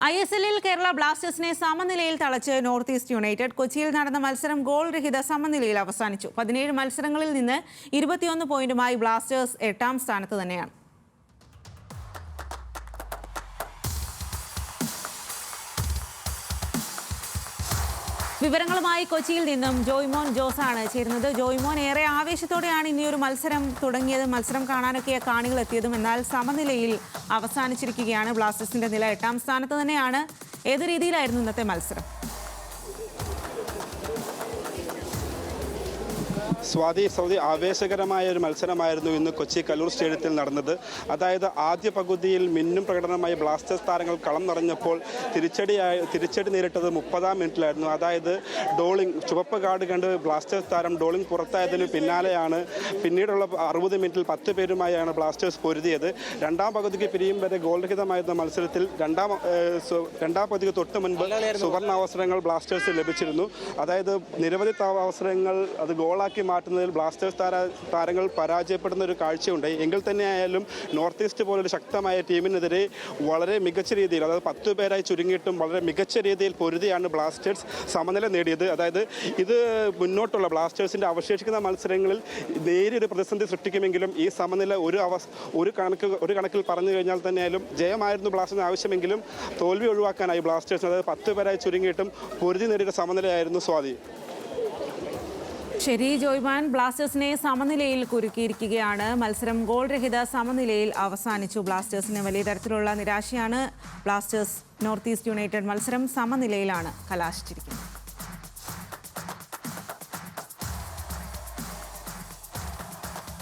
ISLൽ കേരള ബ്ലാസ്റ്റേഴ്സിനെ സമനിലയിൽ തളച്ച് north east United. കൊച്ചിയിൽ നടന്ന മത്സരം ഗോൾ രഹിത സമനിലയിൽ അവസാനിച്ചു. 17 മത്സരങ്ങളിൽ നിന്ന് 21 പോയിന്റുമായി ബ്ലാസ്റ്റേഴ്സ് 8ാം സ്ഥാനത്ത് തന്നെയാണ്. വിവരങ്ങളുമായി കൊച്ചിയിൽ നിന്നും ജോയ്മോൻ ജോസാണ് ചേരുന്നത്. ജോയ്മോൻ, ഏറെ ആവേശത്തോടെയാണ് ഇനിയൊരു മത്സരം തുടങ്ങിയത്. മത്സരം കാണാനൊക്കെ കാണികൾ എത്തിയതും. എന്നാൽ സമനിലയിൽ അവസാനിച്ചിരിക്കുകയാണ്. ബ്ലാസ്റ്റേഴ്സിന്റെ നില 8ാം സ്ഥാനത്ത് തന്നെയാണ്. ഏത് രീതിയിലായിരുന്നു ഇന്നത്തെ മത്സരം? സൗദി ആവേശകരമായ ഒരു മത്സരമായിരുന്നു ഇന്ന് കൊച്ചി കല്ലൂർ സ്റ്റേഡിയത്തിൽ നടന്നത്. അതായത് ആദ്യ പകുതിയിൽ മിന്നും പ്രകടനമായി ബ്ലാസ്റ്റേഴ്സ് താരങ്ങൾ കളം നിറഞ്ഞപ്പോൾ തിരിച്ചടി നേരിട്ടത് 30ാം മിനിറ്റിലായിരുന്നു. അതായത് ചുവപ്പ് കാർഡ് കണ്ട് ബ്ലാസ്റ്റേഴ്സ് താരം ഡോളിംഗ് പുറത്തായതിന് പിന്നാലെയാണ് പിന്നീടുള്ള 60 മിനിറ്റിൽ 10 പേരുമായാണ് ബ്ലാസ്റ്റേഴ്സ് പൊരുതിയത്. രണ്ടാം പകുതിക്ക് പിരിയും വരെ ഗോൾരഹിതമായിരുന്ന മത്സരത്തിൽ രണ്ടാം പകുതിക്ക് തൊട്ട് മുൻപ് സുവർണ അവസരങ്ങൾ ബ്ലാസ്റ്റേഴ്സ് ലഭിച്ചിരുന്നു. അതായത് നിരവധി അവസരങ്ങൾ അത് ഗോളാക്കി മാറ്റുന്നതിൽ ബ്ലാസ്റ്റേഴ്സ് താരങ്ങൾ പരാജയപ്പെടുന്ന ഒരു കാഴ്ചയുണ്ടായി. എങ്കിൽ തന്നെയായാലും നോർത്ത് ഈസ്റ്റ് പോലൊരു ശക്തമായ ടീമിനെതിരെ വളരെ മികച്ച രീതിയിൽ, അതായത് 10 പേരായി ചുരുങ്ങിയിട്ടും വളരെ മികച്ച രീതിയിൽ പൊരുതിയാണ് ബ്ലാസ്റ്റേഴ്സ് സമനില നേടിയത്. അതായത് ഇത് മുന്നോട്ടുള്ള ബ്ലാസ്റ്റേഴ്സിൻ്റെ അവശേഷിക്കുന്ന മത്സരങ്ങളിൽ നേരിയൊരു പ്രതിസന്ധി സൃഷ്ടിക്കുമെങ്കിലും ഈ സമനില ഒരു കണക്കിൽ പറഞ്ഞു കഴിഞ്ഞാൽ തന്നെയായാലും ജയമായിരുന്നു ബ്ലാസ്റ്റേഴ്സിന് ആവശ്യമെങ്കിലും തോൽവി ഒഴിവാക്കാനായി ബ്ലാസ്റ്റേഴ്സിന്, അതായത് 10 പേരായി ചുരുങ്ങിയിട്ടും പൊരുതി നേടിയ സമനിലയായിരുന്നു സ്വാതി. ശരി ജോയ്മാൻ, ബ്ലാസ്റ്റേഴ്സിനെ സമനിലയിൽ കുരുക്കിയിരിക്കുകയാണ്. മത്സരം ഗോൾ രഹിത സമനിലയിൽ അവസാനിച്ചു. ബ്ലാസ്റ്റേഴ്സിന് വലിയ തരത്തിലുള്ള നിരാശയാണ്. ബ്ലാസ്റ്റേഴ്സ് നോർത്ത് ഈസ്റ്റ് യുണൈറ്റഡ് മത്സരം സമനിലയിലാണ് കലാശിച്ചിരിക്കുന്നത്.